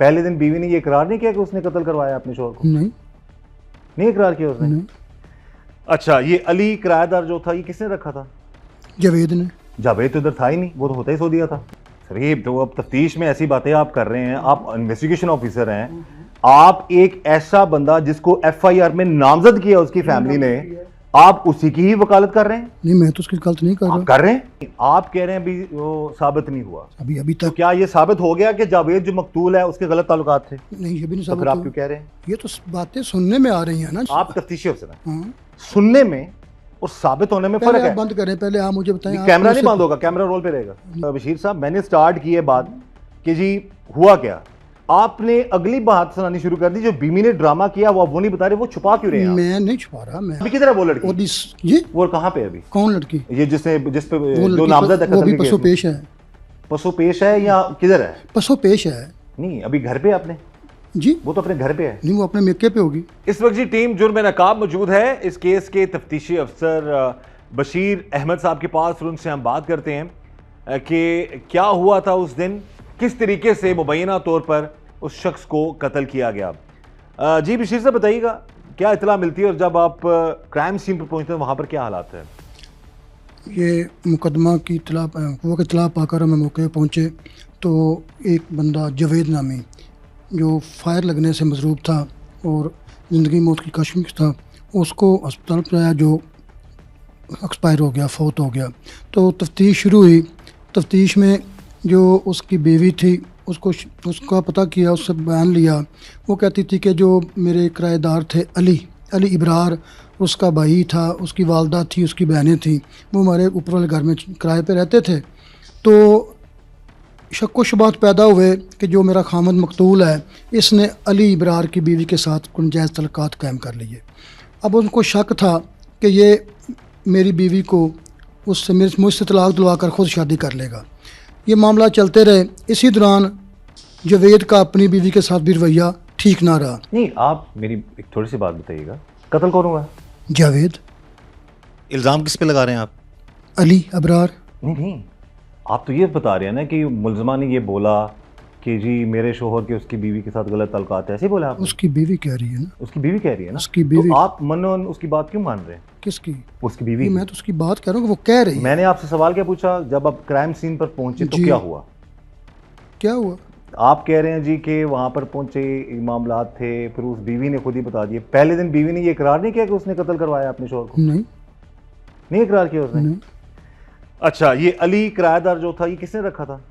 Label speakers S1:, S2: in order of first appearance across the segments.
S1: पहले दिन बीवी ने ये इकरार नहीं किया कि उसने कत्ल करवाया अपने शोहर को? नहीं इकरार किया उसने?
S2: नहीं।
S1: अच्छा, ये अली किराएदार जो था ये किसने रखा था?
S2: जावेद ने।
S1: जावेद तो इधर था ही नहीं, वो तो होता ही सो दिया था। सर ये तो अब तफ्तीश में ऐसी बातें आप कर रहे हैं, आप इन्वेस्टिगेशन ऑफिसर हैं, आप एक ऐसा बंदा जिसको एफआईआर में नामजद किया उसकी फैमिली ने, आप उसी की ही वकालत कर रहे हैं?
S2: नहीं, मैं तो उसकी गलत नहीं कर रहा।
S1: आप कर रहे हैं, आप कह रहे हैं अभी वो साबित नहीं हुआ।
S2: अभी
S1: तो
S2: तक
S1: क्या ये साबित हो गया कि जावेद जो मकतूल है उसके गलत ताल्लुकात थे?
S2: नहीं, ये भी नहीं
S1: तो फिर
S2: साबित
S1: आप
S2: हुआ।
S1: क्यों कह रहे हैं?
S2: ये तो बातें सुनने में आ रही है ना।
S1: आप तफ्तीशी अफसर हैं,
S2: हाँ।
S1: सुनने में और साबित होने में
S2: पहले
S1: फर्क
S2: आप
S1: है।
S2: बंद करें, पहले आप मुझे बताएं। आप
S1: कैमरा
S2: कौन
S1: नहीं
S2: से-
S1: बंद होगा, कैमरा रोल पे रहेगा। बशीर साहब, मैंने स्टार्ट की है बात कि जी हुआ क्या, आपने अगली बात सुनानी शुरू कर दी। जो बीमी ने ड्रामा किया वो नहीं बता रहे, वो छुपा क्यों रहे हैं आप?
S2: मैं नहीं छुपा रहा। मैं
S1: अभी किधर है वो लड़की?
S2: ये
S1: वो कहाँ पे है अभी?
S2: कौन लड़की?
S1: ये जिस पे
S2: वो
S1: जो
S2: लड़की
S1: नामजद है
S2: वो
S1: कत्ल
S2: भी
S1: के केस
S2: पसो
S1: में।
S2: पेश है।
S1: पसो पेश है या किधर है?
S2: पसो पेश है
S1: नहीं, अभी घर पे आपने,
S2: जी।
S1: वो तो अपने घर पे है।
S2: नहीं, वो अपने मेके पे होगी।
S1: इस वक्त जी टीम जुर्म नकाब मौजूद है। इस केस के तफ्तीशी अफसर बशीर अहमद साहब के पास, और उनसे हम बात करते हैं कि क्या हुआ था उस दिन, किस तरीके से मुबैना तौर पर उस शख्स को कत्ल किया गया। जी बशीर साहब बताइएगा, क्या इतला मिलती है और जब आप क्राइम सीन पर पहुंचते हैं वहाँ पर क्या हालात है?
S2: ये मुकदमा की इतला पाकर हम मौके पे पहुँचे तो एक बंदा जावेद नामी, जो फायर लगने से मजरूब था और ज़िंदगी मौत की कश्मकश था, उसको अस्पताल पहुँचाया, जो एक्सपायर हो गया, फौत हो गया। तो तफ्तीश शुरू हुई। तफ्तीश में जो उसकी बीवी थी उसका पता किया, उससे बयान लिया। वो कहती थी कि जो मेरे किराएदार थे अली इब्रार, उसका भाई था, उसकी वालदा थी, उसकी बहनें थी, वो हमारे ऊपर वाले घर में किराए पे रहते थे। तो शक व शुबात पैदा हुए कि जो मेरा खामद मकतूल है, इसने अली इब्रार की बीवी के साथ नाजायज़ तल्लुकात कायम कर लिए। अब उनको शक था कि ये मेरी बीवी को उससे मुझसे तलाक दिलवा कर ख़ुद शादी कर लेगा। ये मामला चलते रहे। इसी दौरान जावेद का अपनी बीवी के साथ भी रवैया ठीक ना रहा।
S1: नहीं, आप मेरी एक थोड़ी सी बात बताइएगा, कत्ल कौन हुआ?
S2: जावेद।
S3: इल्ज़ाम किस पे लगा रहे हैं आप?
S2: अली अबरार।
S1: नहीं, आप तो ये बता रहे हैं ना कि मुलजमा ने ये बोला कि जी मेरे शोहर के उसकी बीवी के साथ गलत ताल्लुकात है, ऐसे ही बोला आपने?
S2: उसकी बीवी कह रही है ना।
S1: उसकी बीवी कह रही है ना?
S2: उसकी बीवी।
S1: तो आप मनोन उसकी बात क्यों मान रहे हैं?
S2: किसकी?
S1: उसकी बीवी।
S2: मैं तो उसकी बात कर रहा हूँ कि वो कह रही है।
S1: मैंने आपसे सवाल क्या पूछा, जब आप क्राइम सीन पर पहुंचे तो
S2: जी।
S1: क्या हुआ?
S2: क्या हुआ?
S1: आप कह रहे हैं जी कि वहां पर पहुंचे, मामलात थे, फिर उस बीवी ने खुद ही बता दिए। पहले दिन बीवी ने ये इकरार नहीं किया कि उसने कत्ल करवाया अपने शोहर को? नहीं इकरार किया उसने?
S2: नहीं।
S1: अच्छा, ये अली किराएदार जो था ये किसने रखा था?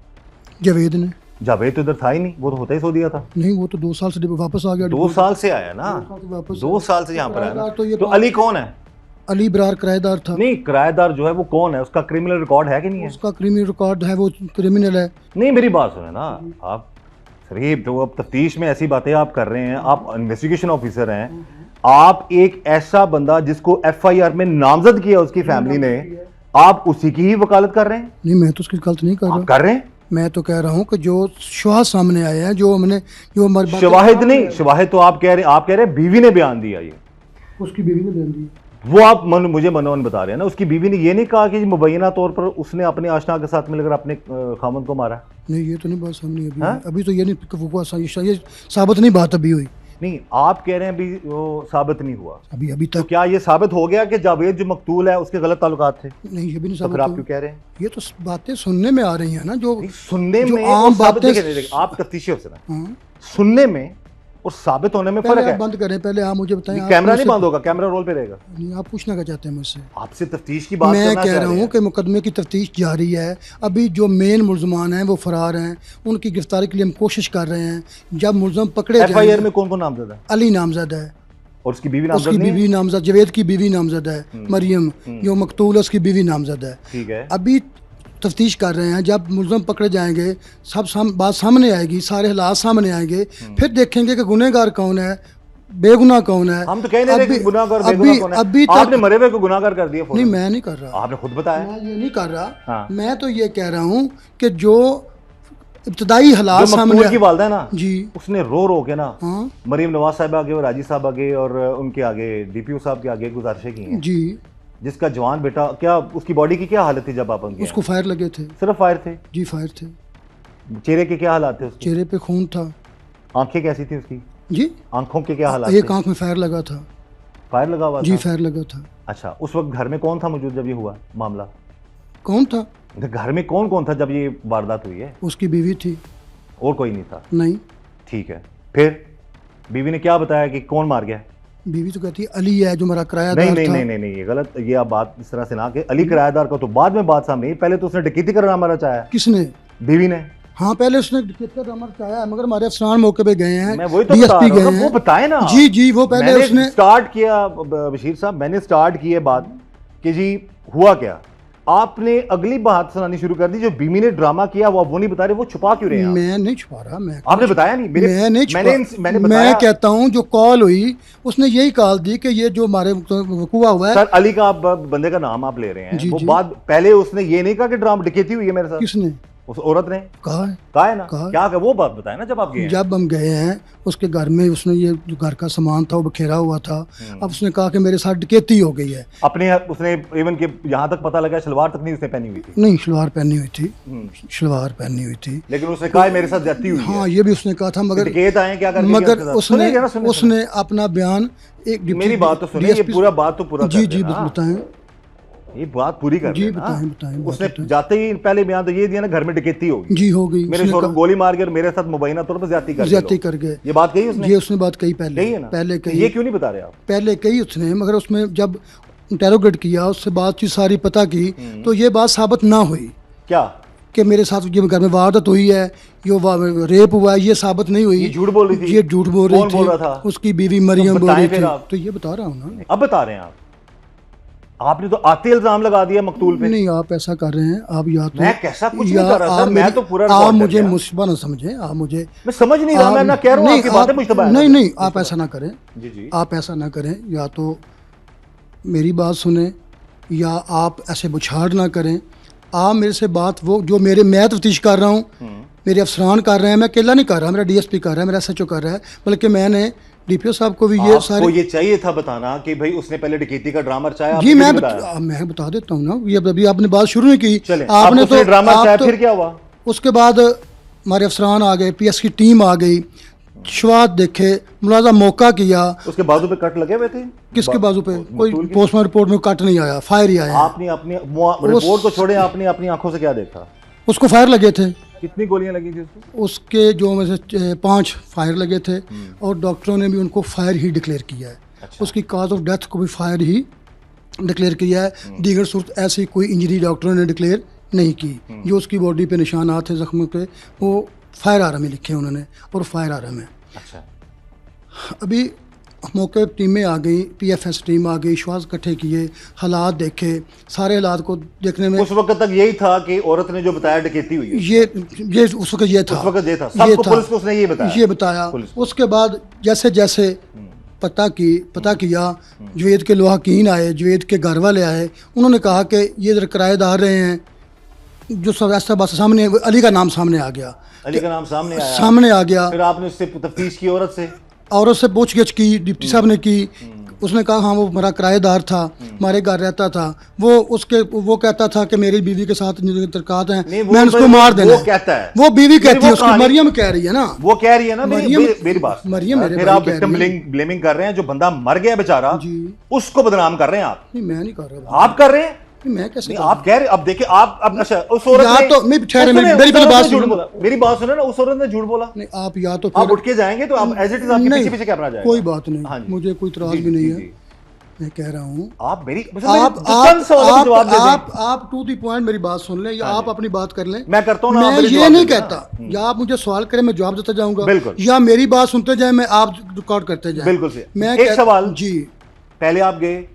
S2: जावेद ने।
S1: जावेद तो इधर था ही नहीं, वो तो होता ही सो दिया था।
S2: नहीं, वो तो 2 साल से वापस आ गया।
S1: 2 साल से आया ना,
S2: 2 साल से वापस
S1: 2 साल से यहाँ पर आया ना।
S2: तो ये
S1: तो अली कौन है?
S2: अली इब्रार किराएदार था।
S1: नहीं, किराएदार जो है वो कौन है, उसका क्रिमिनल रिकॉर्ड है कि नहीं है?
S2: उसका क्रिमिनल रिकॉर्ड है, वो क्रिमिनल है।
S1: नहीं, मेरी बात सुने ना आप। सर ये तो अब तफ्तीश में ऐसी बातें आप कर रहे हैं, आप इन्वेस्टिगेशन ऑफिसर हैं, आप एक ऐसा बंदा जिसको एफआईआर में नामजद किया उसकी फैमिली ने, आप उसी की ही वकालत कर रहे हैं?
S2: नहीं, मैं तो उसकी गलत नहीं कर रहा।
S1: आप कर रहे हैं?
S2: मैं तो कह रहा हूँ कि जो शवाहिद सामने आए हैं, जो हमारी बात-
S1: शवाहिद नहीं, शवाहिद तो आप कह रहे हैं बीवी ने बयान दिया। ये
S2: उसकी बीवी ने बयान दिया।
S1: वो आप मुझे मनोन बता रहे हैं ना। उसकी बीवी ने ये नहीं कहा कि मुबैना तौर पर उसने अपने आशना के साथ मिलकर अपने खामद को मारा?
S2: नहीं, ये तो नहीं बात सामने अभी।
S1: हाँ?
S2: अभी तो ये नहीं, ये साबित नहीं बात अभी हुई।
S1: नहीं, आप कह रहे हैं अभी वो साबित नहीं हुआ।
S2: अभी
S1: तो
S2: तक
S1: क्या ये साबित हो गया कि जावेद जो मकतूल है उसके गलत ताल्लुकात थे?
S2: नहीं, ये भी नहीं
S1: तो फिर
S2: साबित
S1: आप
S2: हुई।
S1: क्यों कह रहे हैं?
S2: ये तो बातें सुनने में आ रही हैं ना, जो
S1: सुनने
S2: जो
S1: में
S2: आम
S1: और साबित
S2: बातें-
S1: देखिए, आप तफ्तीशी अफसर हैं,
S2: हाँ।
S1: सुनने में और साबित होने में
S2: पहले
S1: फर्क
S2: आप
S1: है।
S2: बंद करें, पहले आप मुझे बताएं।
S1: कैमरा नहीं बंद होगा, कैमरा रोल पे रहेगा।
S2: नहीं, आप पूछना क्या चाहते हैं मुझसे?
S1: आपसे तफ्तीश की बात
S2: मैं
S1: करना
S2: कह
S1: चाह
S2: रहा
S1: रहे
S2: हूँ
S1: हैं।
S2: कि मुकदमे की तफ्तीश जारी है। अभी जो मेन मुलजमान हैं वो फरार हैं, उनकी गिरफ्तारी के लिए हम कोशिश कर रहे हैं। जब मुलजम पकड़े
S1: एफआईआर
S2: जाएंगे।
S1: में कौन कौन नामजद है?
S2: अली नामजद है,
S1: और उसकी बीवी नामजद
S2: उसकी
S1: नहीं है?
S2: बीवी नामजद, जावेद की बीवी नामजद है, मरियम, जो मकतूल है उसकी बीवी नामजद है।
S1: ठीक है।
S2: अभी तफ्तीश कर रहे हैं। जब मुलजम पकड़े जाएंगे, बात सामने आएगी, सारे हालात सामने आएंगे, फिर देखेंगे कि गुनहगार कौन है, बेगुनाह कौन है।
S1: हम तो कह नहीं रहे कि गुनाहगार बेगुनाह कौन है।
S2: अभी
S1: आपने
S2: तक
S1: मरे हुए को गुनाहगार कर दिया
S2: नहीं,
S1: फौरन।
S2: मैं नहीं कर रहा।
S1: आपने खुद बताया।
S2: मैं ये नहीं कर रहा।
S1: हाँ।
S2: मैं तो ये कह रहा हूँ कि जो इब्तदाई हालात
S1: जो
S2: सामने
S1: मकतूल की वालदा है ना
S2: जी,
S1: उसने रो रो के ना
S2: हाँ
S1: मरीम नवाज साहब आगे और राजी साहब आगे और उनके आगे डीपीओ साहब के आगे गुजारिशें की हैं।
S2: जी,
S1: जिसका जवान बेटा, क्या उसकी बॉडी की क्या हालत थी जब आप गए?
S2: उसको फायर लगे थे।
S1: सिर्फ फायर थे?
S2: जी, फायर थे।
S1: चेहरे के क्या हालात थे उसके?
S2: चेहरे पे खून था।
S1: आंखें कैसी थी उसकी?
S2: जी,
S1: आंखों के क्या हालात
S2: एक
S1: थे?
S2: आंख में फायर लगा था।
S1: फायर लगा हुआ
S2: जी,
S1: था?
S2: फायर लगा था।
S1: अच्छा, उस वक्त घर में कौन था मौजूद जब ये हुआ मामला?
S2: कौन था?
S1: घर में कौन कौन था जब ये वारदात हुई है?
S2: उसकी बीवी थी।
S1: और कोई नहीं था?
S2: नहीं,
S1: ठीक है, फिर बीवी ने क्या बताया कि कौन मार गया?
S2: बीवी तो कहती है अली है जो मेरा किरायादार
S1: नहीं नहीं
S2: था।
S1: नहीं नहीं नहीं, ये गलत, ये आप बात इस तरह से ना कि अली किराएदार का तो बाद में बात सामने आई, पहले तो उसने डकैती का ड्रामा रचाया।
S2: किसने?
S1: बीवी ने।
S2: हाँ, पहले उसने कितना ड्रामा चाया, मगर हमारे अफसरान मौके पे गए हैं,
S1: मैं वही तो बता
S2: डीएसपी
S1: रहा
S2: गए
S1: हूँ ना,
S2: हैं।
S1: वो बताए ना।
S2: जी जी, वो पहले
S1: मैंने
S2: उसने
S1: स्टार्ट किया बशीर साहब, मैंने स्टार्ट की है बात कि जी हुआ क्या। आपने अगली बात सुनानी शुरू कर दी, जो बीवी ने ड्रामा किया वो नहीं बता रहे, वो छुपा क्यों रहे हैं आप?
S2: मैं नहीं छुपा रहा। मैं
S1: आपने बताया नहीं मेरे,
S2: मैं नहीं छुपा।
S1: मैंने
S2: मैं
S1: बताया।
S2: कहता हूँ जो कॉल हुई उसने यही कॉल दी कि ये जो हमारे वकूआ हुआ है।
S1: सर अली का आप बंदे का नाम आप ले रहे हैं,
S2: जी,
S1: वो
S2: जी।
S1: बात पहले उसने ये नहीं कहा कि ड्रामा डकैती हुई है मेरे साथ।
S2: किसने
S1: उस औरत ने
S2: कहा है?
S1: कहा है ना?
S2: कहा।
S1: क्या वो बात बताए ना जब आप गए हैं।
S2: जब हम गए हैं उसके घर में, उसने ये जो घर का सामान था वो बिखेरा हुआ था। अब उसने कहा कि मेरे साथ डकैती हो गई है।
S1: अपने उसने इवन के यहाँ तक पता लगा शलवार तक नहीं उसने पहनी हुई थी।
S2: नहीं, शलवार पहनी हुई थी, शलवार पहनी हुई थी।
S1: लेकिन उसने कहा है मेरे साथ ज्यादती हुई
S2: हाँ,
S1: है।
S2: ये भी उसने कहा था, मगर
S1: डकैत आए क्या करके
S2: मगर
S1: उसके साथ? सुनिए ना, सुनिए,
S2: उसने अपना बयान एक
S1: मेरी बात तो सुनिए, ये पूरा बात तो पूरा
S2: जी
S1: कर
S2: जी
S1: देना।
S2: बताएं।
S1: ये बात पूरी कर
S2: जी,
S1: लेना।
S2: बताएं बताएं, बात
S1: उसने
S2: बताएं।
S1: जाते ही पहले बयान तो ये दिया ना, घर में डकैती होगी,
S2: जी हो गई।
S1: मेरे
S2: उसने
S1: शोर
S2: कहा-
S1: गोली मार के और मेरे साथ मुबैना तौर पर ज्यादती कर
S2: ज्यादती
S1: गए
S2: कर गए।
S1: ये बात कही उसने?
S2: ये उसने बात कही पहले,
S1: कही है ना?
S2: पहले
S1: तो
S2: कही।
S1: ये क्यों नहीं बता रहे आप?
S2: पहले कही उसने, मगर उसमें जब इंटेरोगेट किया, उससे बातचीत सारी पता की, तो ये बात साबित ना हुई
S1: क्या
S2: कि मेरे साथ ये घर में वारदात हुई है, ये रेप हुआ है, ये साबित नहीं हुई।
S1: ये झूठ बोल रही थी?
S2: ये झूठ बोल रही
S1: कौन
S2: थी।
S1: बोल रहा था?
S2: उसकी बीवी मरियम बोल
S1: बताएं
S2: रही
S1: फिर
S2: थी।
S1: आप।
S2: तो ये बता रहा हूँ ना।
S1: अब बता रहे हैं आप? आपने तो आते इल्जाम लगा दिया मकतूल पे।
S2: नहीं, आप ऐसा कर रहे हैं। आप या तो
S1: मैं कैसा कुछ नहीं
S2: या
S1: कर रहा
S2: आप
S1: सर, मैं
S2: मेरी-
S1: तो पूरा
S2: आप
S1: रिकॉर्ड कर
S2: मुझे
S1: लिया।
S2: मुश्किल ना समझें। आप मुझे
S1: मैं समझ नहीं रहा, मैं ना कह रहा हूँ आपकी बातें मुश्तबा है।
S2: नहीं नहीं, आप ऐसा ना करें।
S1: जी जी।
S2: आप ऐसा ना करें, या तो मेरी बात सुने या आप ऐसे बुछाड़ ना करें। आप मेरे से बात, वो जो मैं तफ्तीश कर रहा हूँ, मेरे अफसरान कर रहे हैं, मैं अकेला नहीं कर रहा, मेरा डीएसपी कर रहा है, मेरा एसएचओ कर रहा है, बल्कि मैंने डीपीओ साहब को भी ये
S1: आपको
S2: सारे।
S1: ये चाहिए था बताना कि भाई उसने पहले डकैती का ड्रामा रचाया।
S2: जी,
S1: आपने
S2: मैं
S1: क्यों बताया?
S2: मैं बता देता हूँ ना। ये अभी आपने बात शुरू नहीं की।
S1: चले,
S2: आपने
S1: उसने ड्रामा
S2: आप
S1: रचाया,
S2: तो-
S1: फिर क्या हुआ?
S2: उसके बाद हमारे अफसरान आ गए, पीएस की टीम आ गई, शवाद देखे, मुलाजा मौका किया।
S1: उसके बाजू पे कट लगे हुए थे?
S2: किसके बाजू पे? कोई
S1: मकतूल की?
S2: पोस्टमार्टम रिपोर्ट में कट नहीं आया, फायर ही आया।
S1: आपने अपनी रिपोर्ट को छोड़े, आपने अपनी आंखों से क्या देखा?
S2: उसको फायर लगे थे।
S1: कितनी गोलियां लगी थी उसको?
S2: उसके जो में से 5 फायर लगे थे, और डॉक्टरों ने भी उनको फायर ही डिक्लेयर किया है।
S1: अच्छा।
S2: उसकी काज ऑफ डेथ को भी फायर ही डिक्लेयर किया है। दीगर सूरत ऐसी कोई इंजरी डॉक्टरों ने डिक्लेयर नहीं की। जो उसकी बॉडी पे निशानात थे जख्म पे, वो फायर आर्म में लिखे उन्होंने, और फायर आर्म है।
S1: अच्छा।
S2: अभी मौके पर टीमें आ गई, पीएफएस टीम आ गई, श्वास इकट्ठे किए, हालात देखे, सारे हालात को देखने में
S1: उस वक्त तक यही था कि औरत ने जो बताया डकैती हुई है?
S2: ये उस वक्त ये था।
S1: उस वक्त ये था, सबको पुलिस को उसने ये बताया?
S2: ये बताया।
S1: पुलिस को।
S2: उसके बाद जैसे जैसे पता किया, जवेद के लोहाकीन आए, जवेद के घर वाले आए, उन्होंने कहा कि ये इधर किराएदार रहे हैं। जो सब ऐसा बात सामने, अली का नाम सामने आ गया।
S1: अली का नाम सामने आया?
S2: सामने आ गया।
S1: फिर आपने उससे तफ्तीश की औरत से?
S2: औरत से पूछगिछ की, डिप्टी साहब ने की। उसने कहा हाँ वो मेरा किराएदार था, हमारे घर रहता था। वो कहता था कि मेरी बीवी के साथ तरकात हैं,
S1: नहीं, वो
S2: मैं उसको
S1: वो
S2: मार देना।
S1: वो कहता है।
S2: वो बीवी
S1: नहीं,
S2: कहती है,
S1: वो
S2: उसकी
S1: कहानी-
S2: मरियम कह रही है ना।
S1: वो कह रही है ना, मेरी बात।
S2: मरियम मेरे
S1: फिर
S2: भाई
S1: आप
S2: कह
S1: विक्टिम
S2: रही है।
S1: ब्लेमिंग कर रहे हैं, जो बंदा मर गया बेचारा,
S2: जी।
S1: उसको बदनाम कर रहे हैं आप।
S2: नहीं, मैं नहीं कर रहा।
S1: आप कर रहे हैं?
S2: नहीं, मैं कैसे
S1: नहीं,
S2: कर
S1: आप कह रहे, अब देखिए आप, अब अच्छा उस औरत
S2: या
S1: ने
S2: तो मैं ठहरे,
S1: सुने,
S2: मेरी
S1: उस
S2: पहले
S1: औरत
S2: बात
S1: ने झूठ
S2: सुनो।
S1: बोला। मेरी बात सुने ना, उस औरत ने झूठ बोला।
S2: नहीं, आप या तो
S1: आप उठ के जाएंगे तो आप एज इट इज आपके
S2: नहीं,
S1: पीछे पीछे कैमरा जाएगा।
S2: कोई बात
S1: हाँ
S2: नहीं,
S1: जी।
S2: मुझे कोई इतराज
S1: जी,
S2: भी नहीं
S1: जी,
S2: है।
S1: जी।
S2: मैं कह रहा हूँ,
S1: आप मेरी
S2: आप टू दी पॉइंट मेरी बात सुन लें, या आप अपनी बात कर लें।
S1: मैं करता हूँ ना,
S2: मैं
S1: आप मेरे
S2: ये
S1: जवाब
S2: नहीं
S1: देना।
S2: कहता, या आप मुझे सवाल करें मैं जवाब देता जाऊंगा,
S1: बिल्कुल।
S2: या मेरी बात सुनते जाए, मैं आप रिकॉर्ड करते जाए।
S1: बिल्कुल से।
S2: मैं
S1: एक सवाल।
S2: जी,
S1: पहले आप गए,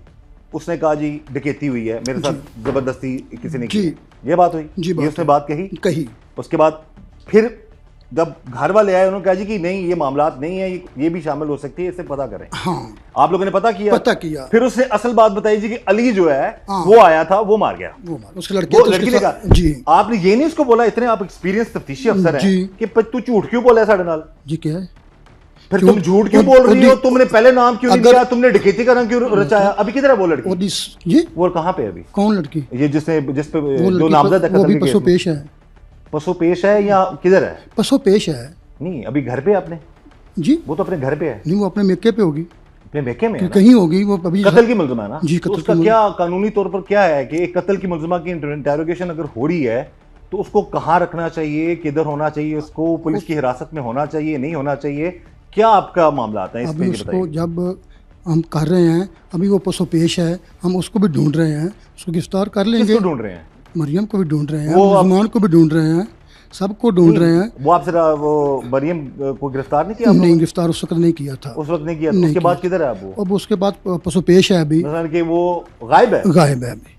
S1: उसने कहा जी डकैती हुई है, मेरे साथ जबरदस्ती किसी ने की।
S2: जी।
S1: ये बात हुई?
S2: जी,
S1: ये
S2: बात
S1: उसने बात कही?
S2: कही।
S1: उसके बाद फिर जब घर वाले आए, उन्होंने कहा जी कि नहीं ये मामलात नहीं है, ये भी शामिल हो सकती है, इससे पता करें।
S2: हाँ,
S1: आप लोगों ने पता किया? फिर उसने असल बात बताई जी कि अली जो है
S2: हाँ।
S1: वो आया था, वो मार गया।
S2: उसके लड़के
S1: वो
S2: थे,
S1: लड़की
S2: उसके
S1: ने
S2: साथ-
S1: कहा।
S2: जी
S1: आपने ये नहीं उसको बोला, इतने आप एक्सपीरियंस तफ्तीशी अफसर
S2: जी।
S1: हैं कि तू झूठ क्यों बोला है साढ़े नाल?
S2: जी, क्या है?
S1: फिर
S2: क्यों?
S1: तुम झूठ क्यों बोल रही हो? तुमने पहले नाम क्यों नहीं लिया? तुमने डकैती का नाम क्यों रचाया? अभी किधर है वो लड़की?
S2: जी,
S1: वो कहाँ पे है अभी?
S2: कौन लड़की?
S1: ये जिस पे
S2: वो
S1: जो
S2: लड़की
S1: नामजद है
S2: वो
S1: कत्ल
S2: भी
S1: के केस
S2: पसो
S1: में।
S2: पेश है।
S1: पसो पेश है या किधर है?
S2: पसो पेश है।
S1: नहीं, अभी घर पे आपने?
S2: जी
S1: वो तो अपने घर पे है,
S2: नहीं, वो अपने मेके पे होगी,
S1: अपने मेके में है ना?
S2: कहीं होगी वो अभी।
S1: कत्ल की मुलजिमा है ना?
S2: जी,
S1: तो
S2: कत्ल
S1: उसका
S2: की
S1: क्या कानूनी तौर पर क्या है कि एक कत्ल की मुलजिमा की इंटेरोगेशन अगर हो रही है तो उसको कहाँ रखना चाहिए, किधर होना चाहिए, उसको पुलिस की हिरासत में होना चाहिए, नहीं होना चाहिए, क्या आपका मामला आता है इस
S2: अभी
S1: पे
S2: उसको
S1: बताइए।
S2: जब हम कर रहे हैं, अभी वो पसो पेश है, हम उसको भी ढूंढ रहे हैं, उसको गिरफ्तार कर लेंगे।
S1: किसको ढूंढ रहे हैं?
S2: मरियम को भी ढूंढ रहे हैं,
S1: वो अब-
S2: मुसलमान को भी ढूंढ रहे हैं, सबको ढूंढ रहे हैं।
S1: वो आपसे वो मरियम को गिरफ्तार नहीं किया आप
S2: नहीं,
S1: लोगों ने?
S2: गिरफ्तार उस वक्त नहीं किया था।
S1: उस वक्त नहीं किया, तो
S2: नहीं
S1: उसके बाद
S2: किया।
S1: किधर है अब वो?
S2: अब उसके बाद पसो पेश है, अभी
S1: मतलब कि वो गायब है।
S2: गायब है अभी।